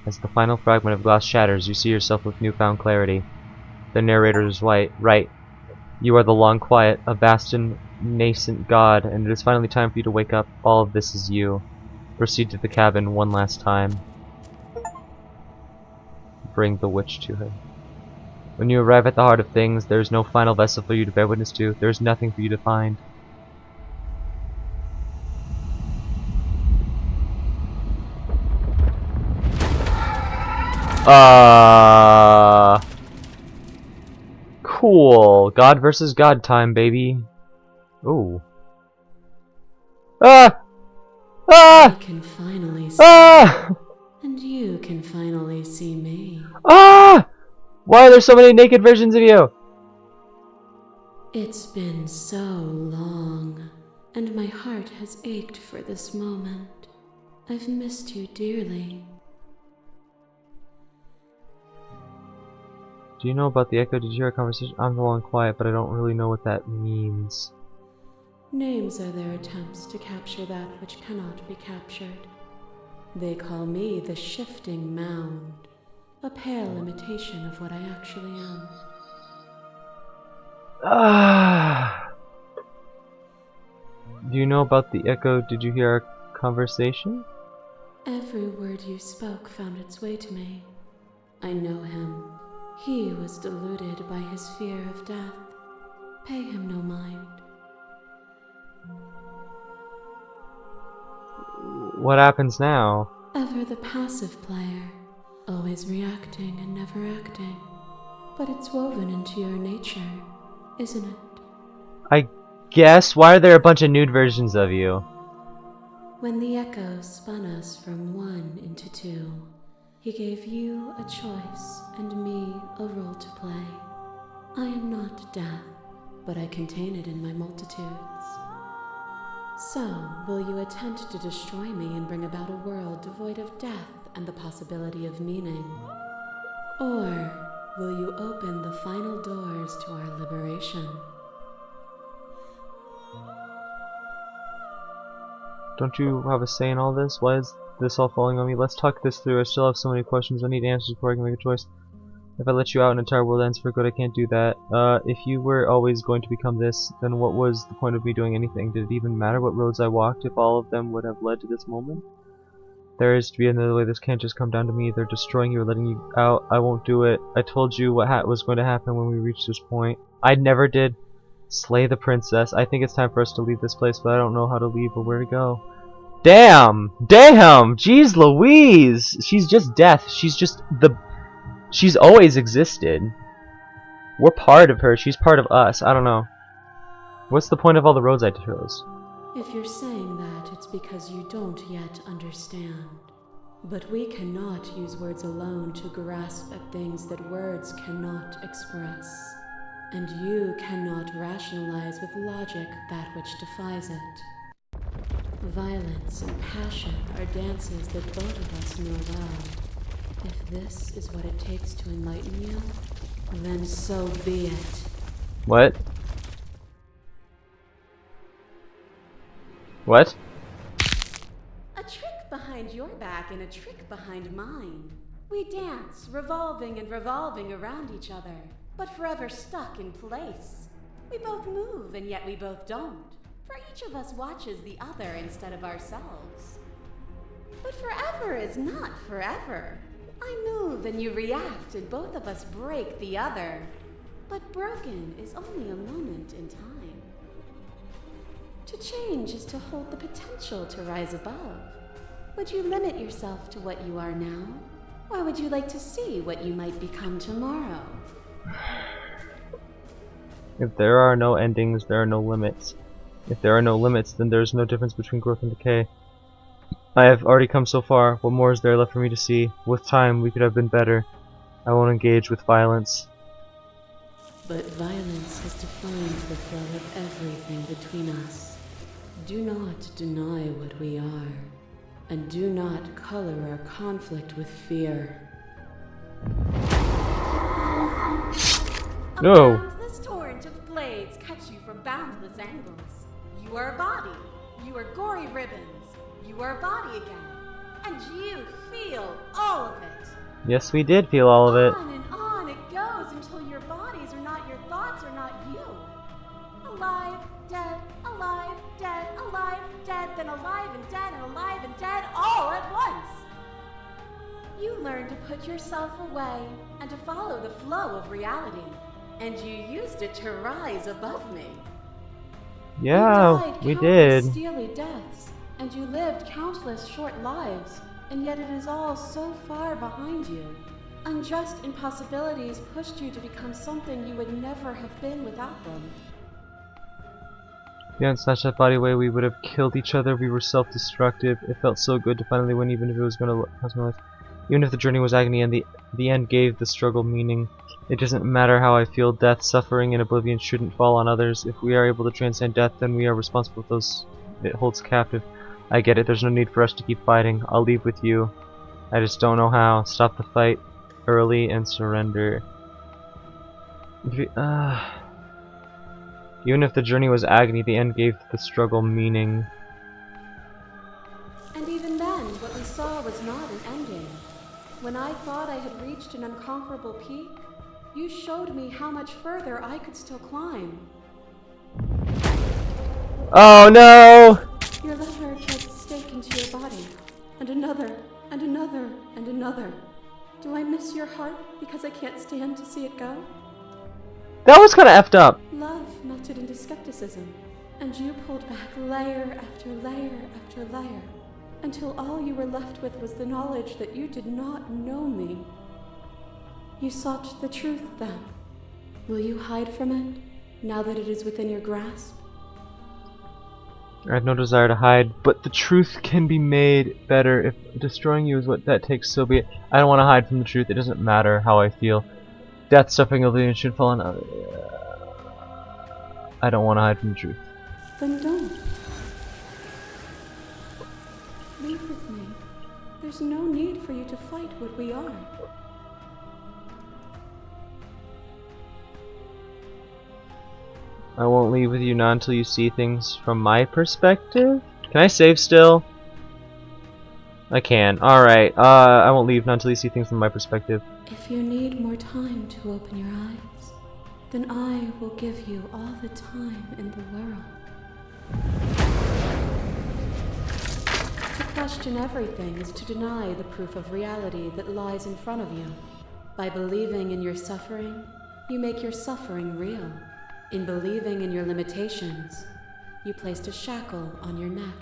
As the final fragment of glass shatters, you see yourself with newfound clarity. The narrator is right. You are the long quiet, a vast and nascent god, and it is finally time for you to wake up. All of this is you. Proceed to the cabin one last time. Bring the witch to her. When you arrive at the heart of things, there is no final vessel for you to bear witness to. There is nothing for you to find. Cool. God versus God time, baby. Ooh. I can finally see, and you can finally see me. Why are there so many naked versions of you? It's been so long, and my heart has ached for this moment. I've missed you dearly. Do you know about the echo? Did you hear a conversation? I'm the long quiet, but I don't really know what that means. Names are their attempts to capture that which cannot be captured. They call me the Shifting Mound, a pale imitation of what I actually am. Do you know about the echo? Did you hear our conversation? Every word you spoke found its way to me. I know him. He was deluded by his fear of death. Pay him no mind. What happens now? Ever the passive player, always reacting and never acting. But it's woven into your nature, isn't it? I guess. Why are there a bunch of nude versions of you? When the echo spun us from 1 into 2, he gave you a choice and me a role to play. I am not death, but I contain it in my multitudes. So, will you attempt to destroy me and bring about a world devoid of death and the possibility of meaning? Or will you open the final doors to our liberation? Don't you have a say in all this? Why is this all falling on me? Let's talk this through. I still have so many questions. I need answers before I can make a choice. If I let you out, an entire world ends for good. I can't do that. If you were always going to become this, then what was the point of me doing anything? Did it even matter what roads I walked if all of them would have led to this moment? there is to be another way. This can't just come down to me either destroying you or letting you out. I won't do it. I told you what was going to happen when we reached this point. I never did slay the princess. I think it's time for us to leave this place, but I don't know how to leave or where to go. Damn! Damn! Jeez Louise! She's just death. She's just the... She's always existed. We're part of her. She's part of us. I don't know. What's the point of all the roads I chose? If you're saying that, it's because you don't yet understand. But we cannot use words alone to grasp at things that words cannot express. And you cannot rationalize with logic that which defies it. Violence and passion are dances that both of us know well. If this is what it takes to enlighten you, then so be it. What? What? A trick behind your back and a trick behind mine. We dance, revolving and revolving around each other, but forever stuck in place. We both move, and yet we both don't. For each of us watches the other instead of ourselves. But forever is not forever. I move and you react, and both of us break the other. But broken is only a moment in time. To change is to hold the potential to rise above. Would you limit yourself to what you are now? Or would you like to see what you might become tomorrow? If there are no endings, there are no limits. If there are no limits, then there is no difference between growth and decay. I have already come so far. What more is there left for me to see? With time, we could have been better. I won't engage with violence. But violence has defined the flow of everything between us. Do not deny what we are, and do not color our conflict with fear. No. A boundless torrent of blades cut you from boundless angles. You are a body. You are gory ribbons. You are a body again. And you feel all of it. Yes, we did feel all of it. On and on it goes until your bodies are not your thoughts, are not you. Alive, dead, alive, dead, alive, dead, then alive and dead and alive and dead all at once. You learn to put yourself away and to follow the flow of reality. And you used it to rise above me. Yeah, we did. You died countless steely deaths, and you lived countless short lives, and yet it is all so far behind you. Unjust impossibilities pushed you to become something you would never have been without them. If you hadn't snatched that body away, we would have killed each other. We were self-destructive. It felt so good to finally win, even if it was going to cost my life. Even if the journey was agony and the end gave the struggle meaning. It doesn't matter how I feel. Death, suffering, and oblivion shouldn't fall on others. If we are able to transcend death, then we are responsible for those it holds captive. I get it. There's no need for us to keep fighting. I'll leave with you. I just don't know how. Stop the fight early and surrender. Even if the journey was agony, the end gave the struggle meaning. And even then, what we saw was not an ending. When I thought I had reached an unconquerable peak, you showed me how much further I could still climb. Oh no! Your letter drove a stake into your body, and another, and another, and another. Do I miss your heart because I can't stand to see it go? That was kinda effed up. Love melted into skepticism, and you pulled back layer after layer after layer, until all you were left with was the knowledge that you did not know me. You sought the truth then. Will you hide from it, now that it is within your grasp? I have no desire to hide, but the truth can be made better. If destroying you is what that takes, so be it. I don't want to hide from the truth. It doesn't matter how I feel. Death, suffering, oblivion should fall on others. I don't want to hide from the truth. Then don't. Leave with me. There's no need for you to fight what we are. I won't leave with you not until you see things from my perspective. Can I save still? I can. Alright, I won't leave not until you see things from my perspective. If you need more time to open your eyes, then I will give you all the time in the world. The question everything is to deny the proof of reality that lies in front of you. By believing in your suffering, you make your suffering real. In believing in your limitations, you placed a shackle on your neck.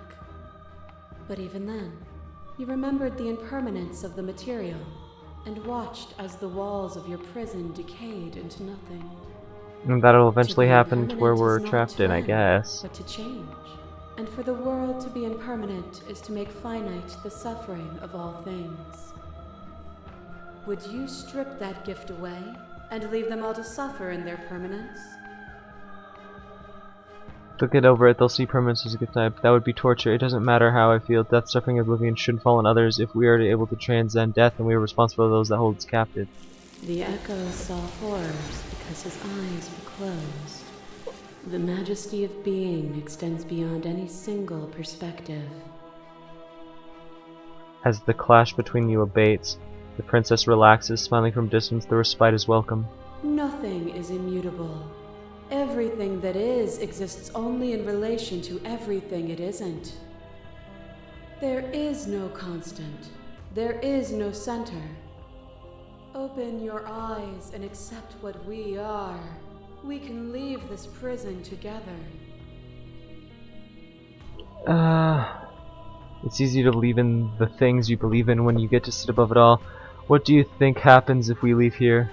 But even then, you remembered the impermanence of the material and watched as the walls of your prison decayed into nothing. And that'll eventually To be happen to where impermanent we're is not trapped to in, I end, guess. but to change. And for the world to be impermanent is to make finite the suffering of all things. Would you strip that gift away and leave them all to suffer in their permanence? They'll get over it, they'll see permanence as a good type. That would be torture. It doesn't matter how I feel. Death, suffering, and oblivion should fall on others. If we are able to transcend death, then we are responsible for those that hold us captive. The echo saw horrors because his eyes were closed. The majesty of being extends beyond any single perspective. As the clash between you abates, the princess relaxes, smiling from distance. The respite is welcome. Nothing is immutable. Everything that is exists only in relation to everything it isn't. There is no constant. There is no center. Open your eyes and accept what we are. We can leave this prison together. It's easy to believe in the things you believe in when you get to sit above it all. What do you think happens if we leave here?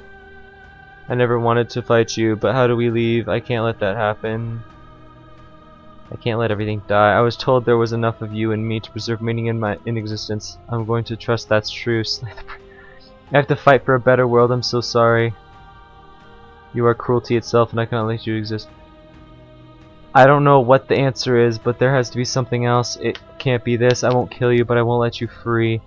I never wanted to fight you, but how do we leave? I can't let that happen. I can't let everything die. I was told there was enough of you and me to preserve meaning in existence. I'm going to trust that's true. I have to fight for a better world. I'm so sorry. You are cruelty itself, and I cannot let you exist. I don't know what the answer is, but there has to be something else. It can't be this. I won't kill you, but I won't let you free.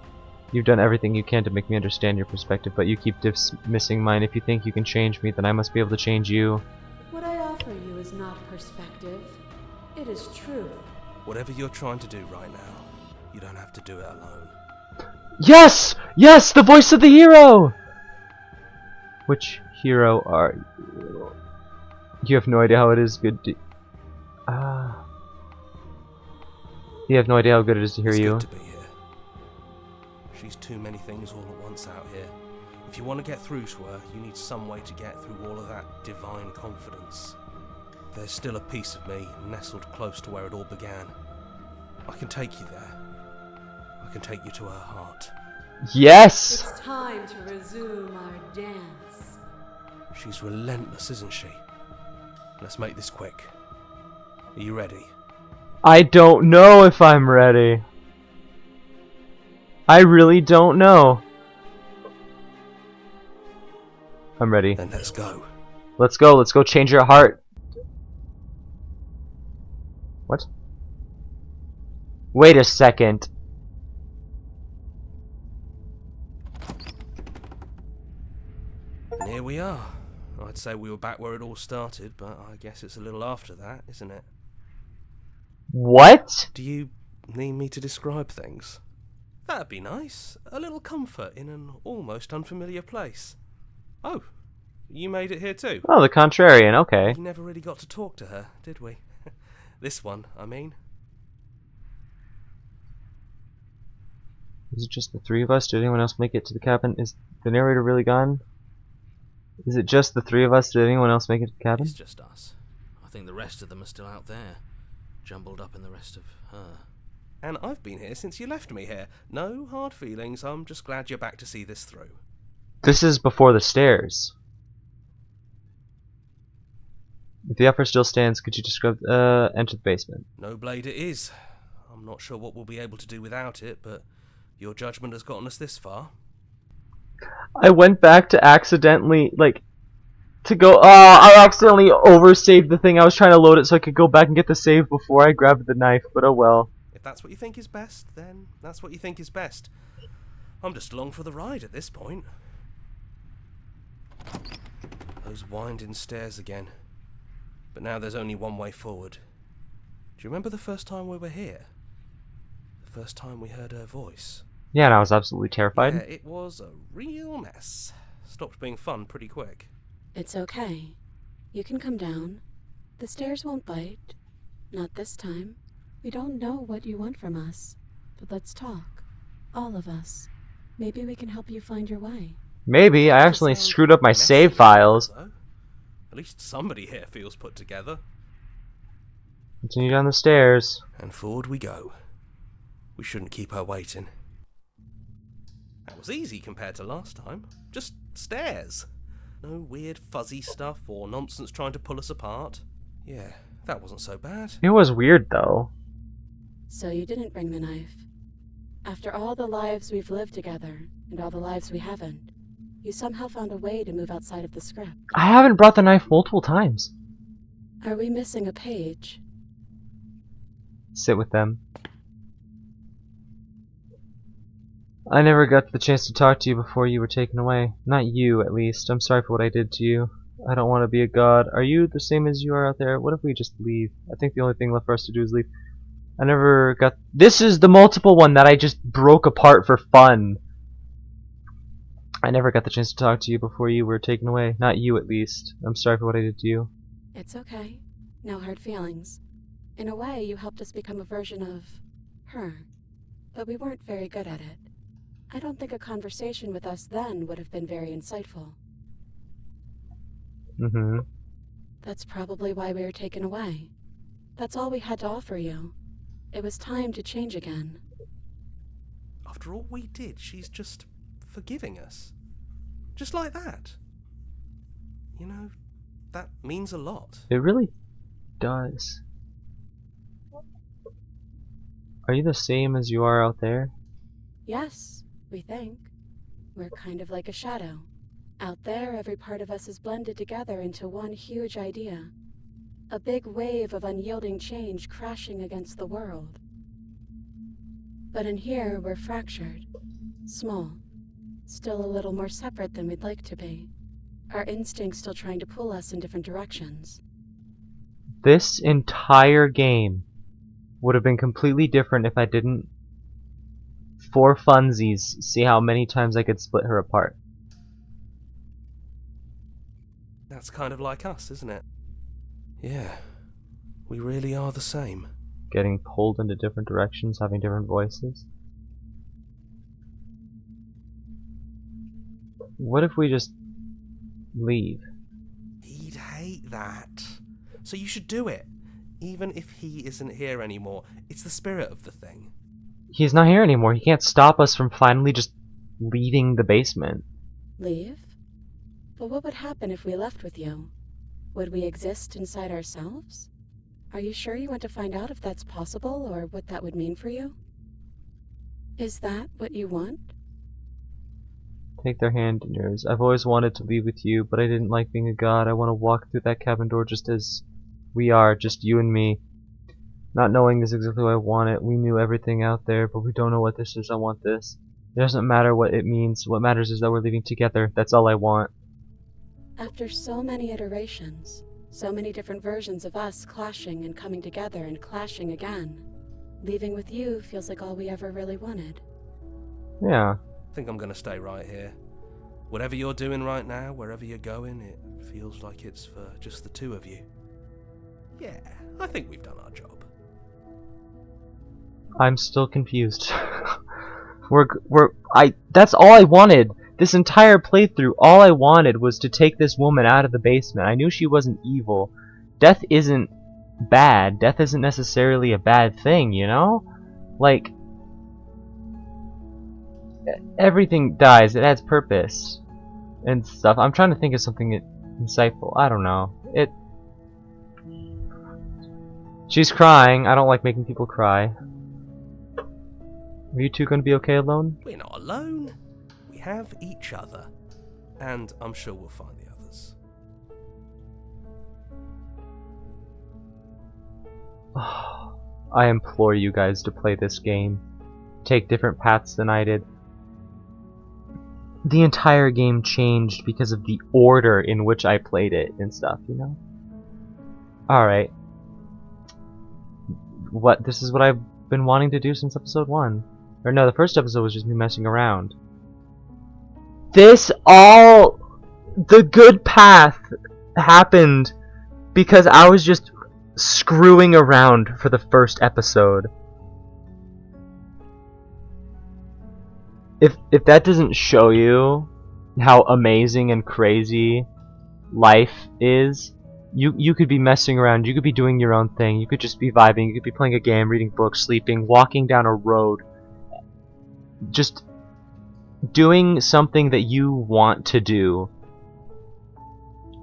You've done everything you can to make me understand your perspective, but you keep dismissing mine. If you think you can change me, then I must be able to change you. What I offer you is not perspective. It is truth. Whatever you're trying to do right now, you don't have to do it alone. Yes! Yes! The voice of the hero! Which hero are you? You have no idea how it is good to... You have no idea how good it is to hear It's you. good to be here. She's too many things all at once out here. If you want to get through to her, you need some way to get through all of that divine confidence. There's still a piece of me nestled close to where it all began. I can take you there. I can take you to her heart. Yes! It's time to resume our dance. She's relentless, isn't she? Let's make this quick. Are you ready? I don't know if I'm ready. I really don't know. I'm ready. Then let's go. Let's go change your heart. What? Wait a second. And here we are. I'd say we were back where it all started, but I guess it's a little after that, isn't it? What? Do you need me to describe things? That'd be nice. A little comfort in an almost unfamiliar place. Oh, you made it here too? Oh, the contrarian, okay. We never really got to talk to her, did we? This one, I mean. Is it just the three of us? Did anyone else make it to the cabin? Is the narrator really gone? Is it just the three of us? Did anyone else make it to the cabin? It's just us. I think the rest of them are still out there, jumbled up in the rest of her. And I've been here since you left me here. No hard feelings, I'm just glad you're back to see this through. This is before the stairs. If the offer still stands, could you describe enter the basement? No blade it is. I'm not sure what we'll be able to do without it, but your judgment has gotten us this far. I went back to accidentally, I accidentally oversaved the thing. I was trying to load it so I could go back and get the save before I grabbed the knife, but oh well. If that's what you think is best, then that's what you think is best. I'm just along for the ride at this point. Those winding stairs again. But now there's only one way forward. Do you remember the first time we were here? The first time we heard her voice? Yeah, and I was absolutely terrified. Yeah, it was a real mess. Stopped being fun pretty quick. It's okay. You can come down. The stairs won't bite. Not this time. We don't know what you want from us. but let's talk. All of us. Maybe we can help you find your way. Maybe. I accidentally screwed up my save files. At least somebody here feels put together. Continue down the stairs. And forward we go. We shouldn't keep her waiting. That was easy compared to last time. Just stairs. No weird fuzzy stuff or nonsense trying to pull us apart. Yeah, that wasn't so bad. It was weird, though. So you didn't bring the knife. After all the lives we've lived together, and all the lives we haven't, you somehow found a way to move outside of the script. I haven't brought the knife multiple times. Are we missing a page? Sit with them. I never got the chance to talk to you before you were taken away. Not you, at least. I'm sorry for what I did to you. I don't want to be a god. Are you the same as you are out there? What if we just leave? I think the only thing left for us to do is leave. I never got... This is the multiple one that I just broke apart for fun. I never got the chance to talk to you before you were taken away. Not you, at least. I'm sorry for what I did to you. It's okay. No hard feelings. In a way, you helped us become a version of her. But we weren't very good at it. I don't think a conversation with us then would have been very insightful. Mm-hmm. That's probably why we were taken away. That's all we had to offer you. It was time to change again. After all we did, she's just forgiving us. Just like that. You know, that means a lot. It really does. Are you the same as you are out there? Yes, we think. We're kind of like a shadow. Out there, every part of us is blended together into one huge idea. A big wave of unyielding change crashing against the world. But in here, we're fractured. Small. Still a little more separate than we'd like to be. Our instincts still trying to pull us in different directions. This entire game would have been completely different if I didn't, for funsies, see how many times I could split her apart. That's kind of like us, isn't it? Yeah, we really are the same. Getting pulled into different directions, having different voices. What if we just leave? He'd hate that. So you should do it. Even if he isn't here anymore, it's the spirit of the thing. He's not here anymore. He can't stop us from finally just leaving the basement. Leave? But what would happen if we left with you? Would we exist inside ourselves? Are you sure you want to find out if that's possible, or what that would mean for you? Is that what you want? Take their hand in yours. I've always wanted to leave with you, but I didn't like being a god. I want to walk through that cabin door just as we are, just you and me. Not knowing is exactly what I want it. We knew everything out there, but we don't know what this is. I want this. It doesn't matter what it means. What matters is that we're leaving together. That's all I want. After so many iterations, so many different versions of us clashing and coming together and clashing again, leaving with you feels like all we ever really wanted. Yeah. I think I'm gonna stay right here. Whatever you're doing right now, wherever you're going, it feels like it's for just the two of you. Yeah, I think we've done our job. I'm still confused. That's all I wanted. This entire playthrough, all I wanted was to take this woman out of the basement. I knew she wasn't evil. Death isn't bad. Death isn't necessarily a bad thing, you know? Like, everything dies. It adds purpose and stuff. I'm trying to think of something insightful. I don't know. She's crying. I don't like making people cry. Are you two gonna be okay alone? We're not alone. We have each other. And I'm sure we'll find the others. I implore you guys to play this game. Take different paths than I did. The entire game changed because of the order in which I played it and stuff, you know? Alright. This is what I've been wanting to do since episode 1. Or no, the first episode was just me messing around. The good path happened because I was just screwing around for the first episode. if that doesn't show you how amazing and crazy life is, you could be messing around, you could be doing your own thing, you could just be vibing, you could be playing a game, reading books, sleeping, walking down a road, just doing something that you want to do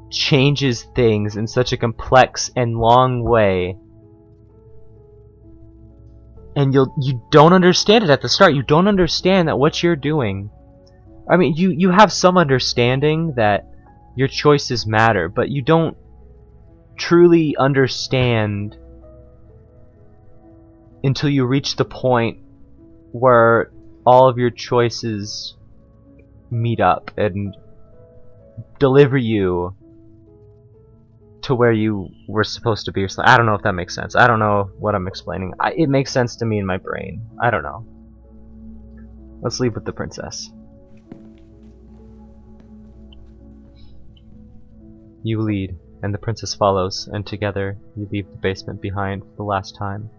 changes things in such a complex and long way. And you don't understand it at the start. You don't understand that what you're doing, I mean, you have some understanding that your choices matter, but you don't truly understand until you reach the point where all of your choices meet up and deliver you to where you were supposed to be or something. I don't know if that makes sense. I don't know what I'm explaining. It makes sense to me in my brain. I don't know. Let's leave with the princess. You lead, and the princess follows, and together you leave the basement behind for the last time.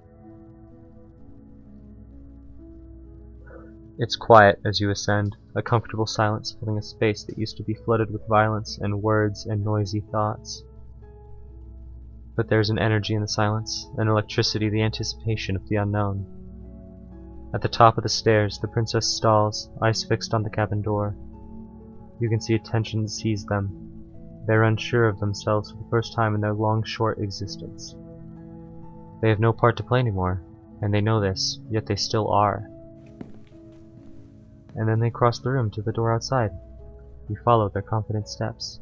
It's quiet as you ascend, a comfortable silence filling a space that used to be flooded with violence and words and noisy thoughts. But there's an energy in the silence, an electricity, the anticipation of the unknown. At the top of the stairs, the princess stalls, eyes fixed on the cabin door. You can see a tension seize them. They're unsure of themselves for the first time in their long, short existence. They have no part to play anymore, and they know this, yet they still are. And then they cross the room to the door outside. You follow their confident steps.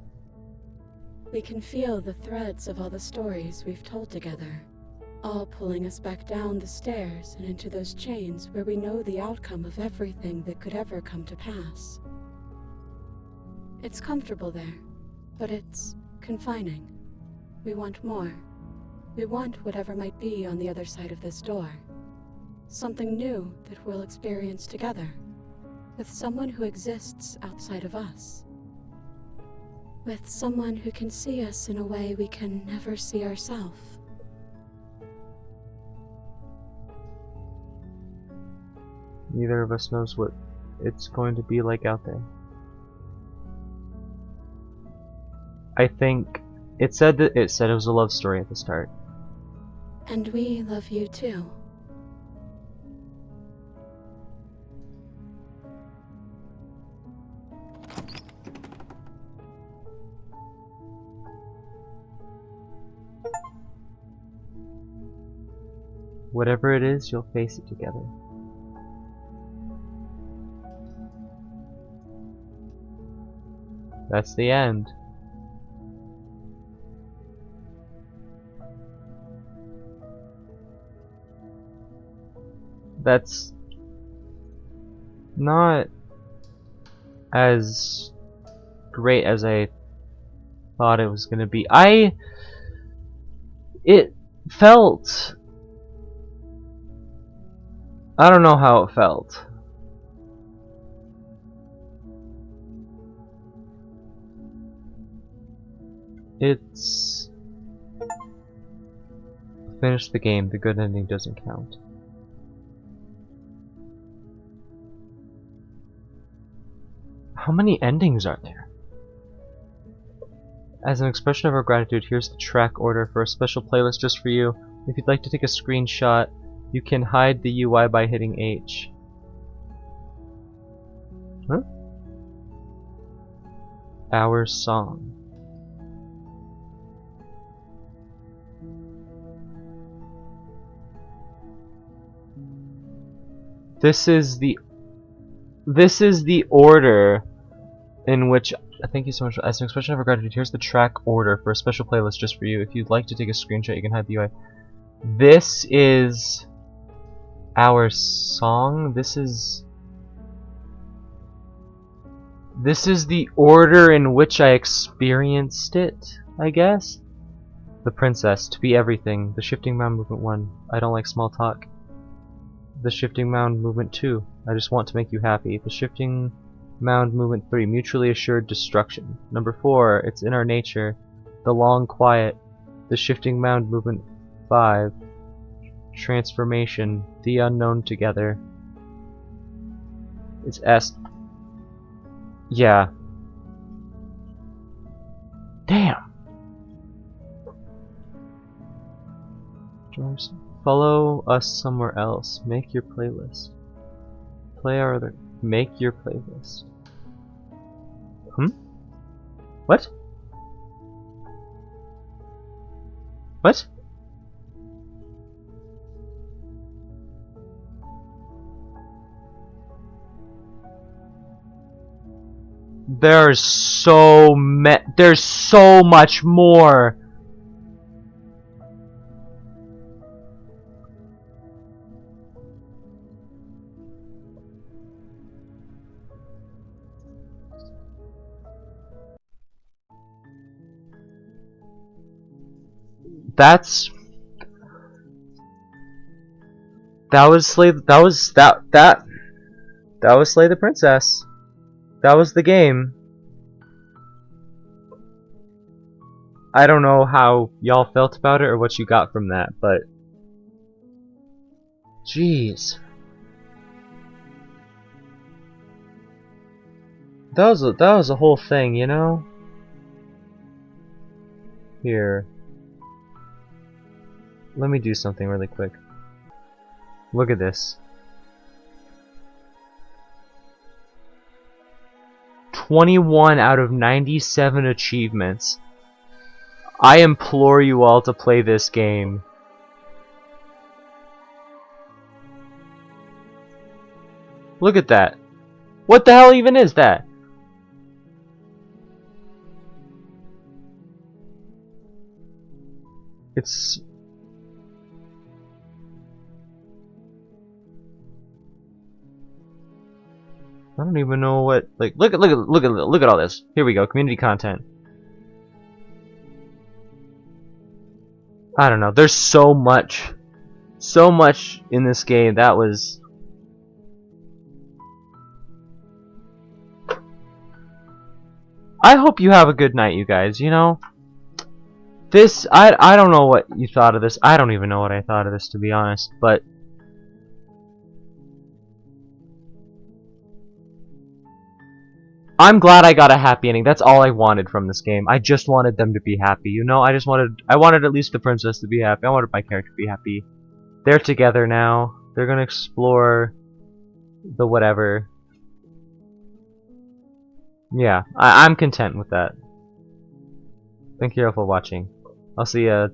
We can feel the threads of all the stories we've told together, all pulling us back down the stairs and into those chains where we know the outcome of everything that could ever come to pass. It's comfortable there, but it's confining. We want more. We want whatever might be on the other side of this door. Something new that we'll experience together, with someone who exists outside of us. With someone who can see us in a way we can never see ourselves. Neither of us knows what it's going to be like out there. I think it said it was a love story at the start. And we love you too. Whatever it is, you'll face it together. That's the end. That's not as great as I thought it was gonna be. It felt, I don't know how it felt. It's finish the game, the good ending doesn't count. How many endings are there? As an expression of our gratitude, here's the track order for a special playlist just for you. If you'd like to take a screenshot, you can hide the UI by hitting H. Huh? Our song. This is the order in which, thank you so much. As an expression of our gratitude, here's the track order for a special playlist just for you. If you'd like to take a screenshot, you can hide the UI. This is our song. This is the order in which I experienced it, I guess. The princess, to be everything. The shifting mound movement 1. I don't like small talk. The shifting mound movement 2. I just want to make you happy. The shifting mound movement 3. Mutually assured destruction. Number 4. It's in our nature. The long quiet. The shifting mound movement 5. Transformation. The unknown together. It's S. Yeah. Damn. Follow us somewhere else. Make your playlist. Play our other. Make your playlist. What? What? There's so much more. That was Slay the Princess. That was the game. I don't know how y'all felt about it or what you got from that, but jeez. That was a whole thing, you know? Here. Let me do something really quick. Look at this. 21 out of 97 achievements. I implore you all to play this game. Look at that. What the hell even is that? It's... I don't even know what, like, look at all this. Here we go, community content. I don't know, there's so much in this game. That was... I hope you have a good night, you guys, you know? This, I don't know what you thought of this. I don't even know what I thought of this, to be honest, but... I'm glad I got a happy ending. That's all I wanted from this game. I just wanted them to be happy, you know? I wanted at least the princess to be happy. I wanted my character to be happy. They're together now. They're gonna explore the whatever. Yeah, I'm content with that. Thank you all for watching. I'll see ya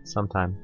sometime.